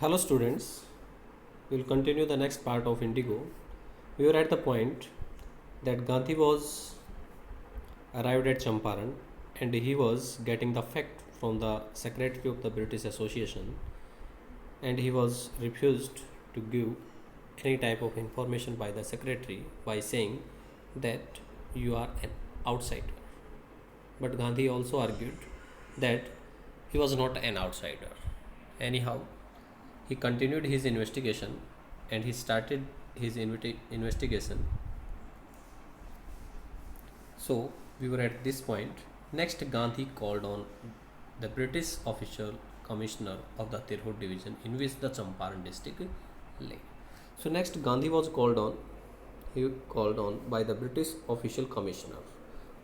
Hello students, we will continue the next part of Indigo. We were at the point that Gandhi was arrived at Champaran and he was getting the fact from the secretary of the British Association, and he was refused to give any type of information by the secretary by saying that you are an outsider. But Gandhi also argued that he was not an outsider. Anyhow, he continued his investigation and he started his investigation. So we were at this point. Next, Gandhi called on the British official commissioner of the Tirhut division in which the Champaran district lay. So next, Gandhi was called on. He called on by the British official commissioner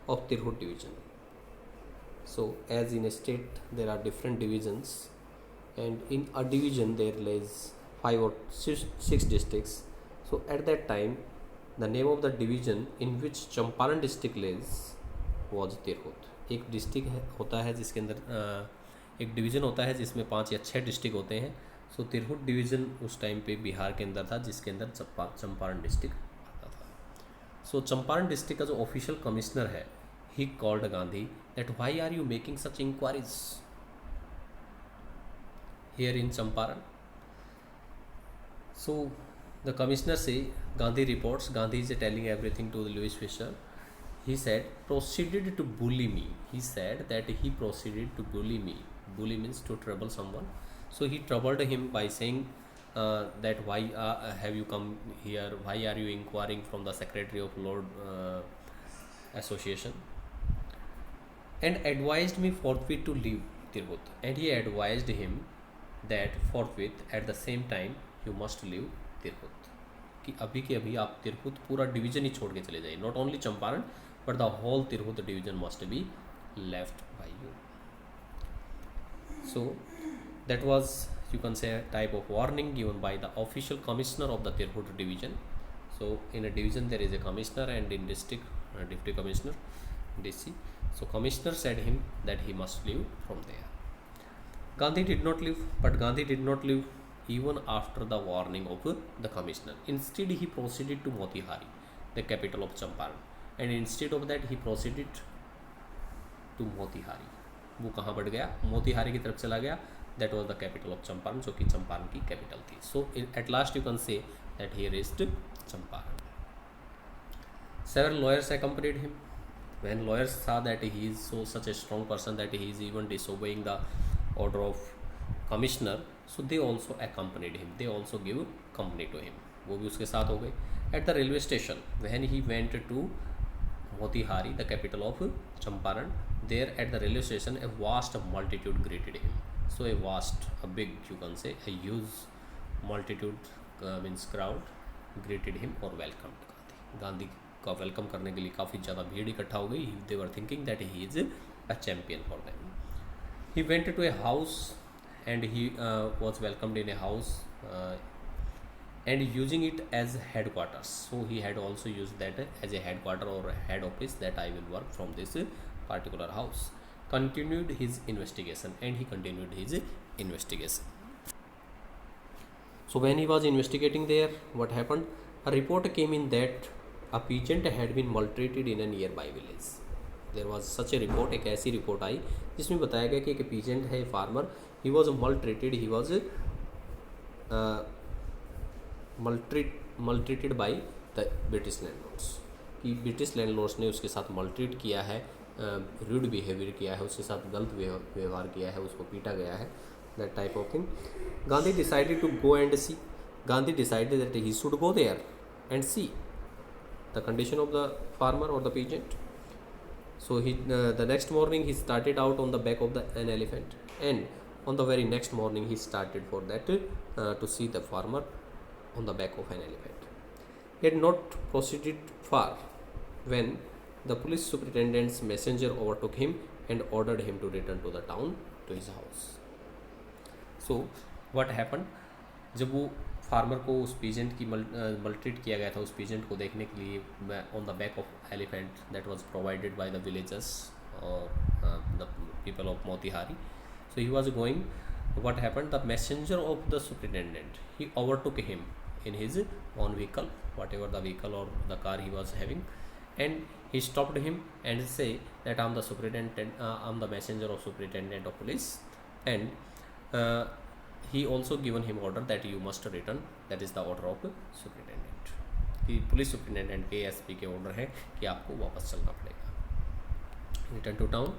of Tirhut division. So as in a state there are different divisions, and in a division there lays five or six districts. So at that time the name of the division in which Champaran district lay was Tirhut. एक district होता है जिसके अंदर एक division होता है जिसमें 5 या 6 डिस्ट्रिक्ट होते हैं. सो तिरहुत डिवीज़न उस टाइम पे बिहार के अंदर था जिसके अंदर चंपारण डिस्ट्रिक्ट आता था. सो चंपारण डिस्ट्रिक्ट का जो ऑफिशियल कमिश्नर है, he called Gandhi that why are you making such inquiries here in Champaran. So the commissioner say, Gandhi reports, Gandhi is telling everything to Louis Fisher. He said proceeded to bully me. He said that he proceeded to bully me. Bully means to trouble someone. So he troubled him by saying that why have you come here, why are you inquiring from the secretary of Lord Association, and advised me forthwith to leave Tirhut. And he advised him that forthwith at the same time you must leave Tirhut, कि अभी के अभी आप तिरहुत पूरा division ही छोड़ के चले जाइए. Not only Champaran but the whole Tirhut division must be left by you. So that was, you can say, a type of warning given by the official commissioner of the Tirhut division. So in a division there is a commissioner, and in district deputy commissioner, DC. So commissioner said him that he must leave from there. Gandhi did not leave, but Gandhi did not leave even after the warning of the commissioner. Instead, he proceeded to Motihari, the capital of Champaran, and instead of that, he proceeded to Motihari. वो कहाँ बढ़ गया? मोतिहारी की तरफ चला गया. That was the capital of Champaran, जो कि चंपारण की कैपिटल थी. So at last you can say that he reached Champaran. Several lawyers accompanied him. When lawyers saw that he is such a strong person that he is even disobeying the order of commissioner, so they also accompanied him. They also give company to him. वो भी उसके साथ हो गए. At the railway station, when he went to Motihari, the capital of Champaran, there at the railway station a vast multitude greeted him. So a big, you can say, a huge multitude means crowd greeted him or welcomed Gandhi. Gandhi का welcome करने के लिए काफ़ी ज़्यादा भीड़ इकट्ठा हो गई. They were thinking that he is a champion for them. He went to a house and he was welcomed in a house and using it as headquarters. So he had also used that as a headquarter or a head office, that I will work from this particular house. Continued his investigation, and he continued his investigation. So when he was investigating there, what happened? A report came in that a peasant had been maltreated in a nearby village. There was such a report. एक ऐसी report आई जिसमें बताया गया कि एक peasant है, farmer, he was maltreated, he was maltreated by the British landlords, कि British landlords ने उसके साथ मल्ट्रीट किया है, रूड बिहेवियर किया है, उसके साथ गलत व्यवहार किया है, उसको पीटा गया है, that type of thing. Gandhi decided to go and see. Gandhi decided that he should go there and see the condition of the farmer or the peasant. So the next morning he started out on the back of an elephant, and on the very next morning he started for that to see the farmer on the back of an elephant. He had not proceeded far when the police superintendent's messenger overtook him and ordered him to return to the town to his house. So what happened? जब वो farmer को उस peasant की मल्ट्रीट किया गया था, उस peasant को देखने के लिए on the back of elephant that was provided by the villagers और the people of Motihari. So he was going what happened, the messenger of the superintendent, he overtook him in his own vehicle, whatever the vehicle or the car he was having, and he stopped him and say that I'm the superintendent, I'm the messenger of superintendent of police, and uh, he also given him order that you must return, that is the order of superintendent, कि police superintendent के SP के order है कि आपको वापस चलना पड़ेगा, return to town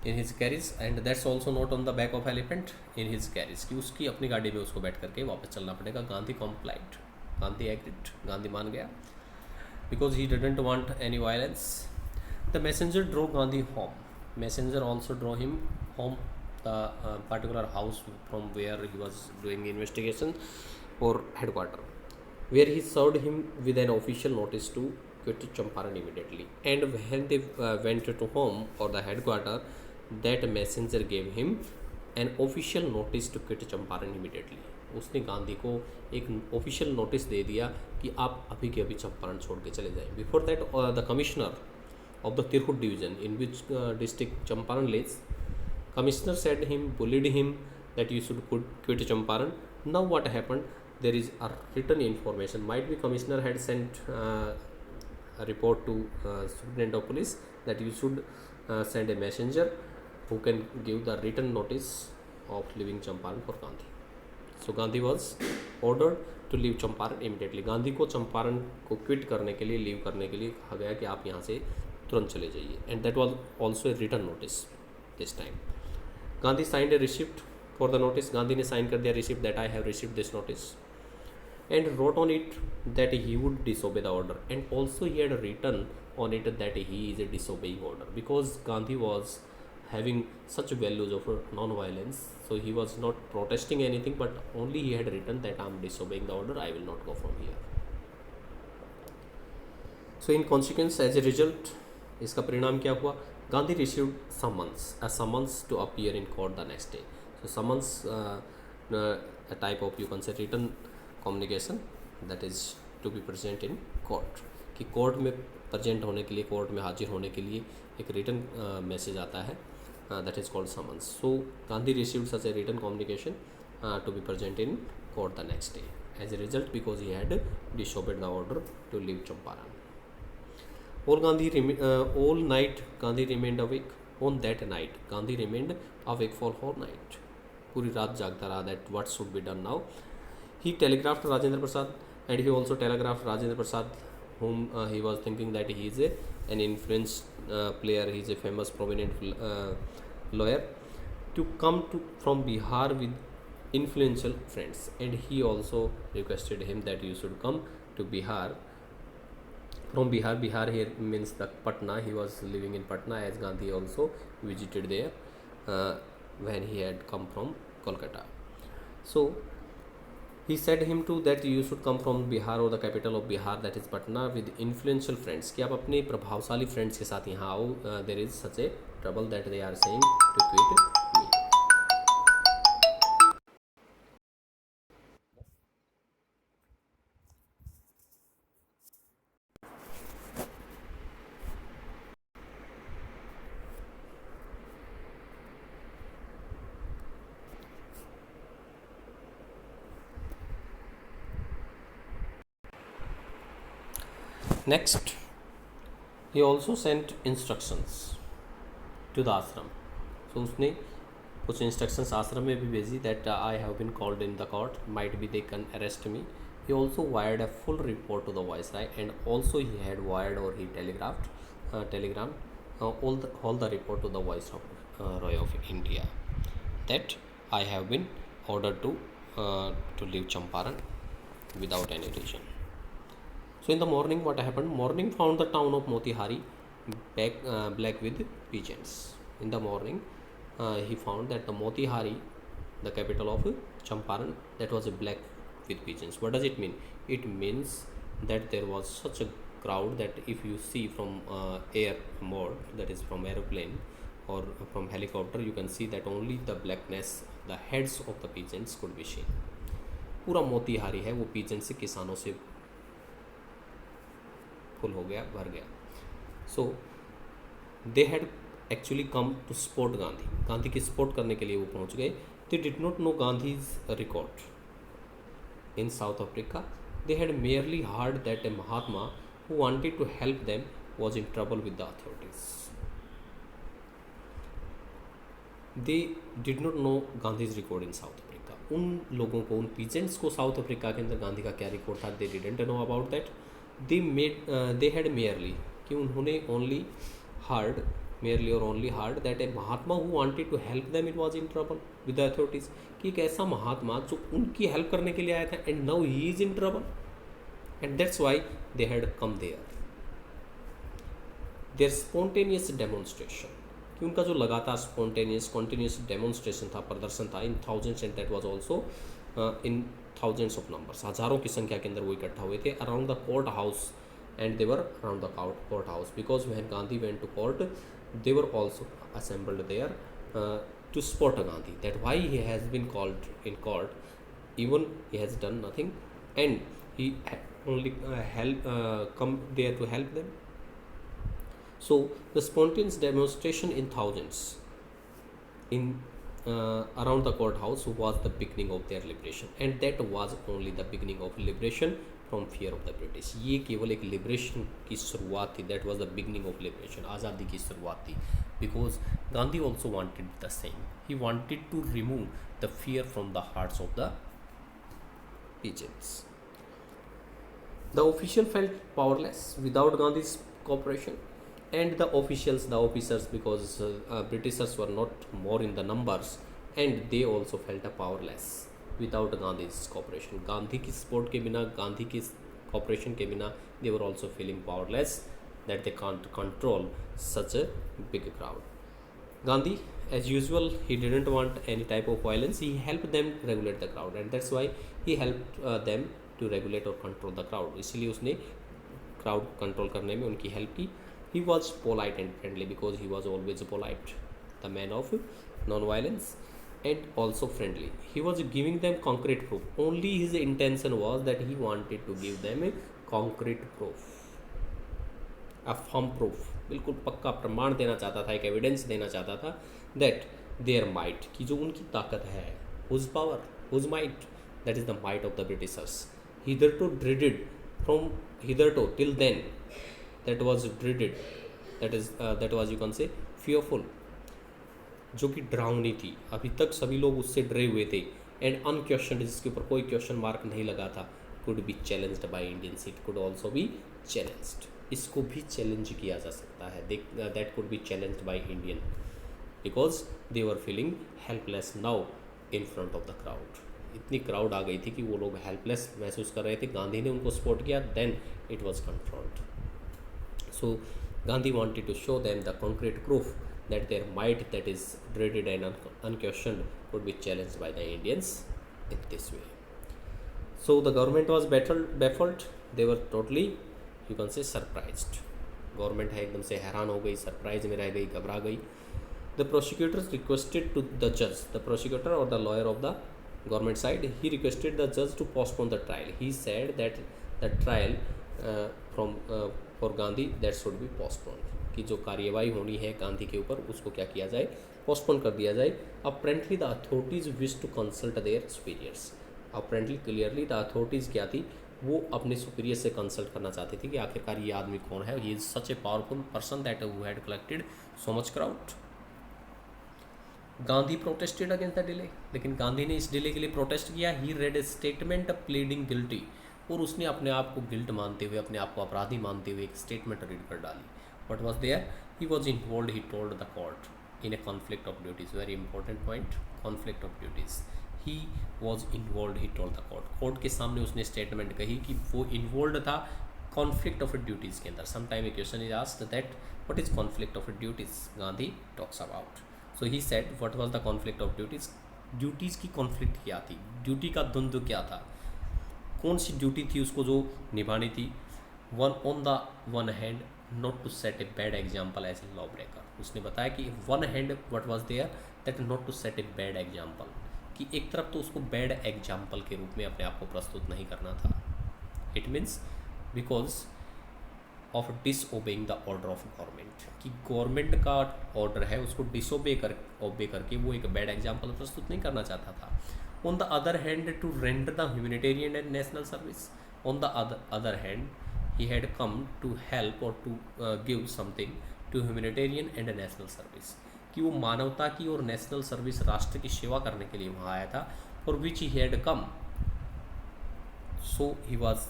in his carriage, and that's also not on the back of elephant in his carriage, कि उसकी अपनी गाड़ी में उसको बैठ करके वापस चलना पड़ेगा. गांधी कॉम्प्लाइड, गांधी एग्रीड, गांधी मान गया, because he didn't want any violence. The messenger drove Gandhi home, messenger also drove him home, the particular house from where he was doing investigation or headquarter, where he served him with an official notice to quit Champaran immediately. And when they went to home or the headquarter, that messenger gave him an official notice to quit Champaran immediately. उसने गांधी को एक official notice दे दिया कि आप अभी के अभी चंपारण छोड़ के चले जाएं. Before that the commissioner of the Tirhut division, in which district Champaran lays, commissioner said him, bullied him that you should quit Champaran. Now what happened, there is a written information, might be commissioner had sent a report to superintendent of police that you should send a messenger who can give the written notice of leaving Champaran for Gandhi. So Gandhi was ordered to leave Champaran immediately. Gandhi को चंपारण को quit करने के लिए, leave करने के लिए कहा गया कि आप यहाँ से तुरंत चले जाइए, and that was also a written notice this time. Gandhi signed a receipt for the notice, Gandhi ने साइन कर दिया receipt that I have received this notice, and wrote on it that he would disobey the order, and also he had written on it that he is a disobeying order, because Gandhi was having such values of non-violence, so he was not protesting anything, but only he had written that I am disobeying the order, I will not go from here. So in consequence, as a result, इसका परिणाम क्या हुआ, Gandhi received summons to appear in court the next day. So summons, a type of, you can say, written communication that is to be present in court, कि court में present होने के लिए, court में हाजिर होने के लिए एक रिटन मैसेज आता है, that is called summons. So Gandhi received such a written communication to be present in court the next day. As a result, because he had disobeyed the order to leave Champaran. All night Gandhi remained awake. On that night, Gandhi remained awake for whole night. पूरी रात जागता रहा that what should be done now. He telegraphed Rajendra Prasad, and he also telegraphed Rajendra Prasad, whom he was thinking that he is an influence player, he is a famous prominent lawyer, to come from Bihar with influential friends, and he also requested him that you should come to Bihar, from Bihar. Bihar here means the Patna, he was living in Patna, as Gandhi also visited there when he had come from Kolkata. So he said him to that you should come from Bihar or the capital of Bihar, that is Patna, with influential friends, कि आप अपने प्रभावशाली friends के साथ यहाँ आओ. There is such a trouble that they are saying to quit me. Next, he also sent instructions to the ashram. So उसने कुछ instructions आश्रम में भी भेजी that I have been called in the court, might be they can arrest me. He also wired a full report to the viceroy, and also he had wired or he telegrammed all the report to the viceroy of India that I have been ordered to leave Champaran without any reason. So in the morning, what happened? Morning found the town of Motihari black with peasants. In the morning, he found that the Motihari, the capital of Champaran, that was black with peasants. What does it mean? It means that there was such a crowd that if you see from air mode, that is from aeroplane or from helicopter, you can see that only the blackness, the heads of the peasants could be seen. पूरा मोतीहारी है वो peasant से, किसानों से full हो गया, भर गया. So they had actually come to support Gandhi, Gandhi की सपोर्ट करने के लिए वो पहुंच गए. They did not know Gandhi's record in South Africa. They had merely heard that a Mahatma who wanted to help them was in trouble with the authorities. They did not know Gandhi's record in South Africa. उन लोगों को, उन peasants को south Africa के अंदर गांधी का क्या record था, they didn't know about that. They had merely, कि उन्होंने only hard, merely or only heard that a Mahatma who wanted to help them it was in trouble with the authorities. कि एक ऐसा महात्मा जो उनकी हेल्प करने के लिए आया था, and now he is in trouble, and that's why they had come there. Their spontaneous demonstration, कि उनका जो लगातार spontaneous continuous demonstration था, प्रदर्शन था, in thousands, and that was also in thousands of numbers, हजारों की संख्या के अंदर वो इकट्ठा हुए थे around the court house, and they were around the court house because when Gandhi went to court, they were also assembled there to support Gandhi. That why he has been called in court, even he has done nothing, and he only come there to help them. So the spontaneous demonstration in thousands in around the courthouse was the beginning of their liberation, and that was only the beginning of liberation from fear of the British. ये केवल एक liberation की शुरुआत थी. That was the beginning of liberation, आज़ादी की शुरुआत थी. Because Gandhi also wanted the same. He wanted to remove the fear from the hearts of the peasants. The official felt powerless without Gandhi's cooperation, and the officials, the officers, because Britishers were not more in the numbers, and they also felt powerless without Gandhi's cooperation. Gandhi की support के बिना, गांधी की cooperation के बिना, they were also feeling powerless, that they can't control such a big crowd. Gandhi, as usual, he didn't want any type of violence. He helped them regulate the crowd, and that's why he helped them to regulate or control the crowd. इसलिए उसने crowd control करने में उनकी help की. He was polite and friendly because he was always polite, the man of non-violence, and also friendly. He was giving them concrete proof. Only his intention was that he wanted to give them a concrete proof, a firm proof. बिल्कुल पक्का प्रमाण देना चाहता था, एक evidence देना चाहता था that their might, कि जो उनकी ताकत है, whose power, whose might, that is the might of the Britishers. Hitherto dreaded, from hitherto till then, that was dreaded, that was you can say fearful, जो कि डरावनी थी. अभी तक सभी लोग उससे डरे हुए थे. एंड अनक्वेश्चनड, जिसके ऊपर कोई क्वेश्चन मार्क नहीं लगा था, could be challenged by Indians. It could also be challenged. इसको भी चैलेंज किया जा सकता है. That could be challenged by Indian because they were feeling helpless now in front of the crowd. इतनी क्राउड आ गई थी कि वो लोग हेल्पलेस महसूस कर रहे थे. गांधी ने उनको सपोर्ट किया, then it was controlled. So Gandhi wanted to show them the concrete proof that their might, that is dreaded and unquestioned, would be challenged by the Indians in this way. So the government was baffled. They were totally, you can say, surprised. Government है एकदम से हैरान हो गई, surprise में रह गई, घबरा गई. The prosecutors requested to the judge, the prosecutor or the lawyer of the government side, he requested the judge to postpone the trial. He said that the trial for Gandhi, that should be postponed. कि जो कार्यवाही होनी है गांधी के ऊपर, उसको क्या किया जाए, पोस्टपोन कर दिया जाए. Apparently the authorities wish to consult their superiors. Apparently clearly the authorities क्या थी, वो अपने सुपीरियर से कंसल्ट करना चाहती थी कि आखिरकार ये आदमी कौन है. He is such a powerful person that who had collected so much crowd. Gandhi protested against the delay. लेकिन गांधी ने इस डिले के लिए प्रोटेस्ट किया. He read a statement pleading guilty. और उसने अपने आप को गिल्ट मानते हुए, अपने आप को अपराधी मानते हुए एक स्टेटमेंट रीड कर डाली. What was there? He was involved, he told the court, in a conflict of duties. Very important point, conflict of duties. He was involved, he told the court. Court के सामने उसने statement कही कि वो involve था conflict of duties के अंदर. Sometime A question is asked that what is conflict of duties. Gandhi talks about. So he said what was the conflict of duties. Duties की कॉन्फ्लिक्ट क्या थी, ड्यूटी का द्वंद्व क्या था, कौन सी ड्यूटी थी उसको जो निभानी थी. On the one hand not to set a bad example as a lawbreaker. उसने बताया कि one hand what was there that not to set a bad example, कि एक तरफ तो उसको bad example के रूप में अपने आप को प्रस्तुत नहीं करना था. It means because of disobeying the order of government, कि गवर्नमेंट का ऑर्डर है उसको डिसओबे करके वो एक बैड एग्जाम्पल प्रस्तुत नहीं करना चाहता था. On the other hand to render the humanitarian and national service. On the other hand he had come to help और to give something to humanitarian and national service, कि वो मानवता की और नेशनल सर्विस राष्ट्र की सेवा करने के लिए वहाँ आया था. For which he had come, so he was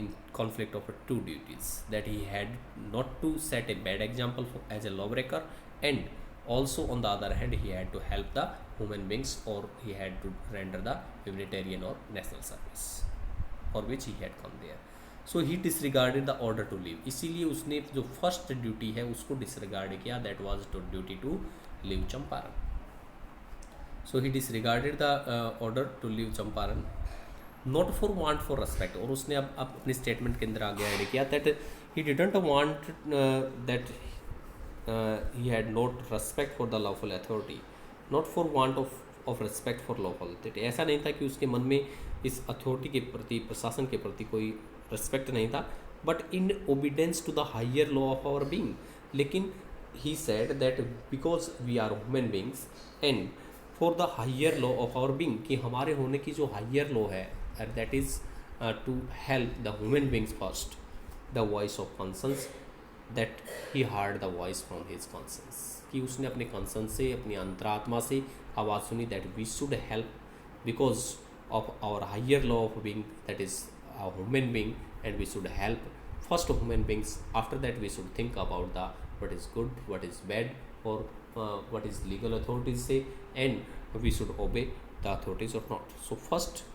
in conflict of two duties, that he had not to set a bad example as a lawbreaker, and also on the other hand he had to help the human beings, or he had to render the humanitarian or national service for which he had come there. So he disregarded the order to leave. इसीलिए उसने जो first duty है उसको disregard किया, that was to duty to leave Champaran. So he disregarded the order to leave Champaran not for want for respect. और उसने अब अपनी स्टेटमेंट के अंदर आगे ऐड किया that he didn't want that he had not respect for the lawful authority, not for want of respect for lawful authority. ऐसा नहीं था कि उसके मन में इस अथॉरिटी के प्रति, प्रशासन के प्रति कोई रेस्पेक्ट नहीं था, but in obedience to the higher law of our being. लेकिन he said that because we are human beings and for the higher law of our being, कि हमारे होने की जो हायर लॉ है, and that is to help the human beings first, the voice of conscience, that he heard the voice from his conscience, कि उसने अपने conscience से, अपनी अंतरात्मा से आवाज़ सुनी, that we should help because of our higher law of being, that is a human being, and we should help first human beings. After that we should think about the what is good, what is bad, or what is legal authorities say, and we should obey the authorities or not. So first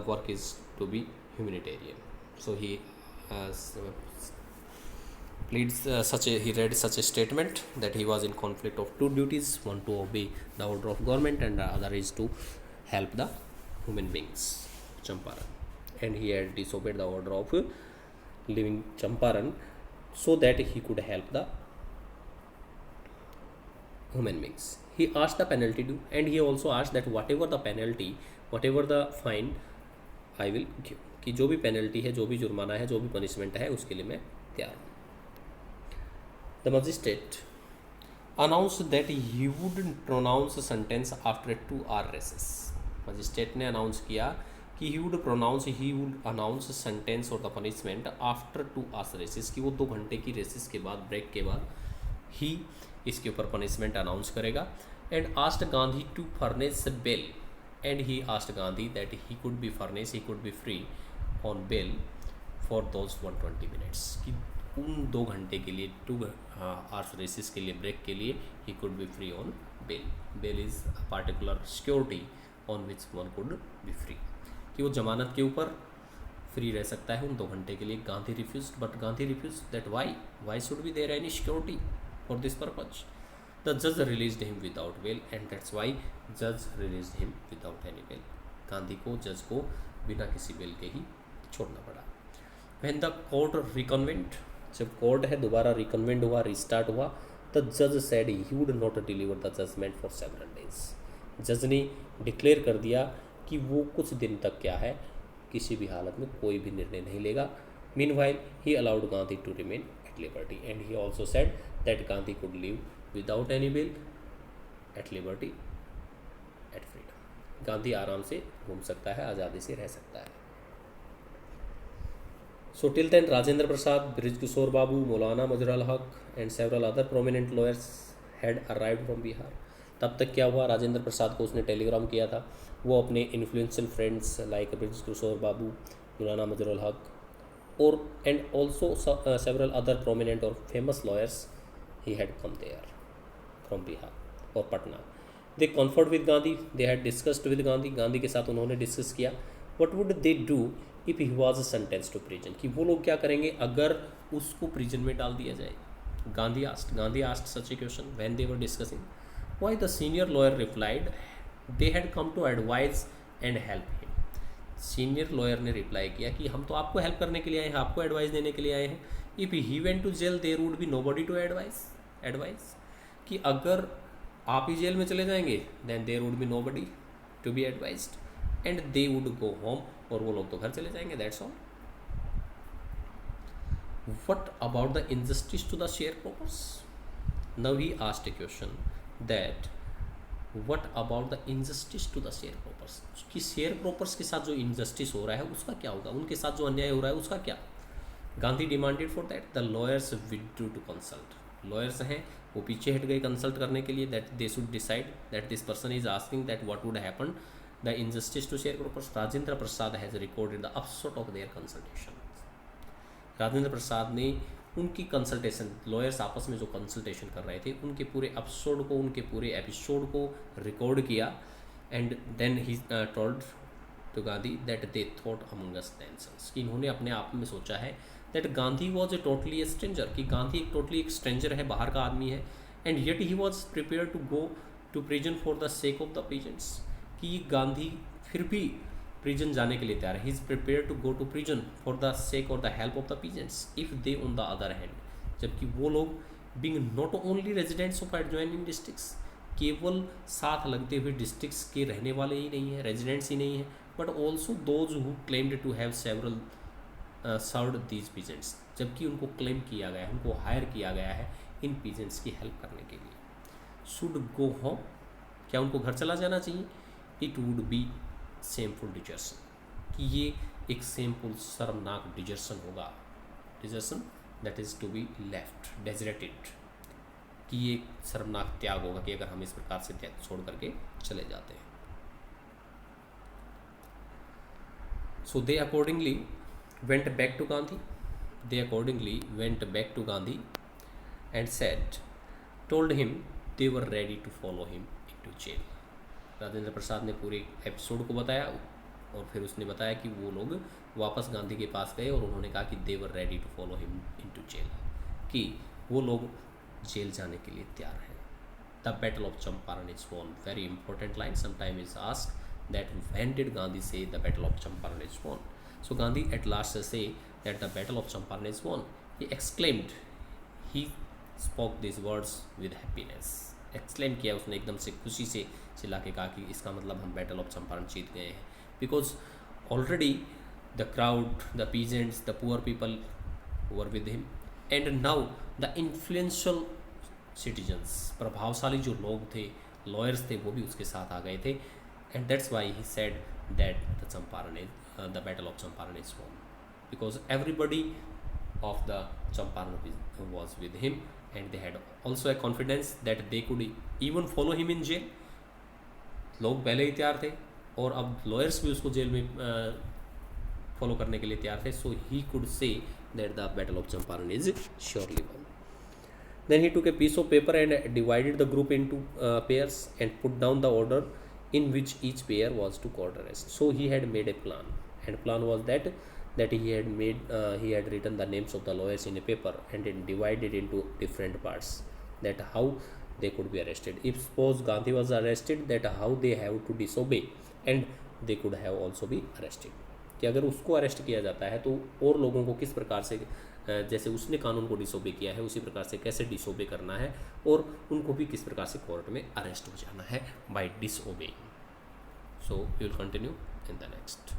work is to be humanitarian. So he pleads he read such a statement that he was in conflict of two duties, one to obey the order of government and the other is to help the human beings Champaran, and he had disobeyed the order of leaving Champaran so that he could help the human beings. He asked the penalty due, and he also asked that whatever the penalty, whatever the fine, I will give, कि जो भी penalty है, जो भी जुर्माना है, जो भी पनिशमेंट है, उसके लिए मैं तैयार हूँ. The magistrate announce that he would pronounce sentence after 2 hour recess. Magistrate ने अनाउंस किया कि ही वुड अनाउंस सेंटेंस और the punishment after 2 hours recess, कि वो 2 घंटे की रेसेस के बाद, ब्रेक के बाद ही इसके ऊपर पनिशमेंट अनाउंस करेगा. And asked Gandhi to furnish bail, and he asked Gandhi that he could be furnished, he could be free on bail for those 120 minutes, कि उन 2 घंटे के लिए, 2 hours रेसिस के लिए, ब्रेक के लिए he could be free on bail. Bail is a particular security on which one could be free, कि वो जमानत के ऊपर फ्री रह सकता है उन 2 घंटे के लिए. Gandhi refused, but Gandhi refused that why should be there any security for this purpose. The judge released him without bail, and that's why judge released him without any bail. Gandhi को, जज को बिना किसी बेल के ही छोड़ना पड़ा. When the court reconvened, जब court है दोबारा रिकन्वेंट हुआ, रिस्टार्ट हुआ, the judge said he would not deliver the judgment for several days. जज ने डिक्लेयर कर दिया कि वो कुछ दिन तक क्या है, किसी भी हालत में कोई भी निर्णय नहीं लेगा. Meanwhile, he allowed Gandhi to remain at liberty, and he also said that Gandhi could live without any bail, at liberty, at freedom. Gandhi आराम से घूम सकता है, आज़ादी से रह सकता है. So till then, Rajendra Prasad, bridge किशोर बाबू, मौलाना मजरुल हक and several other prominent lawyers had arrived from Bihar. तब तक क्या हुआ, राजेंद्र प्रसाद को उसने टेलीग्राम किया था. वो अपने इन्फ्लुएंशियल फ्रेंड्स लाइक ब्रिज किशोर बाबू, मौलाना मजरुल हक, और and also several other prominent or famous lawyers, he had come there from Bihar or Patna. They conferred with Gandhi, they had discussed with Gandhi, Gandhi के साथ उन्होंने डिस्कस किया. What would they do if he was sentenced to prison, कि वो लोग क्या करेंगे अगर उसको प्रिजन में डाल दिया जाए. Gandhi asked such a question when they were discussing. Why the senior lawyer replied, they had come to advise and help him. Senior lawyer ने रिप्लाई किया कि हम तो आपको हेल्प करने के लिए आए हैं, आपको एडवाइस देने के लिए आए हैं. If he went to jail there would be nobody to advise, कि अगर आप ही जेल में चले जाएंगे then there would be nobody to be advised and they would go home, और वो लोग तो घर चले जाएंगे, that's all. what about the injustice to the sharecroppers? Now he asked a question that what about the injustice to the sharecroppers, कि sharecroppers के साथ जो injustice हो रहा है उसका क्या होगा, उनके साथ जो अन्याय हो रहा है उसका क्या. Gandhi demanded for that, the lawyers withdrew to consult. Lawyers हैं वो पीछे हट गए कंसल्ट करने के लिए, that they should decide that this person is asking that what would happen the injustice to shareholders. Rajendra Prasad has recorded the upshot of their consultation. Rajendra Prasad ने उनकी कंसल्टेशन, लॉयर्स आपस में जो कंसल्टेशन कर रहे थे उनके पूरे एपिसोड को, उनके पूरे एपिसोड को रिकॉर्ड किया. And then he told to Gandhi that they thought among us tensions, कि इन्होंने अपने आप में सोचा है that Gandhi was a totally a stranger, कि गांधी एक टोटली एक स्ट्रेंजर है, बाहर का आदमी है. And yet he was prepare to go to prison for the sake of the peasants, कि गांधी फिर भी प्रिजन जाने के लिए तैयार है. He is prepare to go to prison for the sake और the help of the peasants if they on the other hand. जबकि वो लोग being not only residents of adjoining districts, केवल साथ लगते हुए डिस्ट्रिक्ट्स के रहने वाले ही नहीं हैं, रेजिडेंट्स ही नहीं हैं, but also those who claimed to have several served these peasants, जबकि उनको क्लेम किया गया है, उनको हायर किया गया है इन पीजेंट्स की हेल्प करने के लिए. शुड गो होम, क्या उनको घर चला जाना चाहिए. It would be shameful desertion, कि ये एक सेमफुल शर्मनाक डिजर्सन होगा. Desertion that is to be left deserted, कि ये शर्मनाक त्याग होगा कि अगर हम इस प्रकार से त्याग छोड़ करके चले जाते हैं. सो दे accordingly went back to Gandhi. They accordingly went back to Gandhi and told him they were ready to follow him into jail. Rajendra Prasad ने पूरे एपिसोड को बताया और फिर उसने बताया कि वो लोग वापस गांधी के पास गए और उन्होंने कहा कि they were ready to follow him into jail, कि वो लोग जेल जाने के लिए तैयार हैं. The battle of Champaran is won. Very important line, sometime is asked that when did Gandhi say the battle of Champaran is won. So Gandhi at last say that the battle of Champaran is won. He exclaimed, he spoke these words with happiness. Exclaim किया उसने, एकदम से खुशी से चिल्ला के कहा कि इसका मतलब हम बैटल ऑफ चंपारण जीत गए हैं. Because already the crowd, the peasants, the poor people were with him, and now the influential citizens, प्रभावशाली जो लोग थे, lawyers थे, वो भी उसके साथ आ गए थे. And that's why he said that the Champaran is the battle of Champaran is won, because everybody of the Champaran was with him and they had also a confidence that they could even follow him in jail. लोग पहले ही तैयार थे और अब lawyers भी उसको jail में follow करने के लिए तैयार थे. So he could say that the battle of Champaran is surely won. Then he took a piece of paper and divided the group into pairs and put down the order in which each pair was to court arrest. So he had made a plan, and plan was that he had written the names of the lawyers in a paper and then divided into different parts, that how they could be arrested. If suppose Gandhi was arrested, that how they have to disobey and they could have also be arrested, कि अगर उसको arrest किया जाता है तो और लोगों को किस प्रकार से, जैसे उसने कानून को डिसोबे किया है उसी प्रकार से कैसे डिसोबे करना है और उनको भी किस प्रकार से कोर्ट में अरेस्ट हो जाना है by disobeying. So we will continue in the next.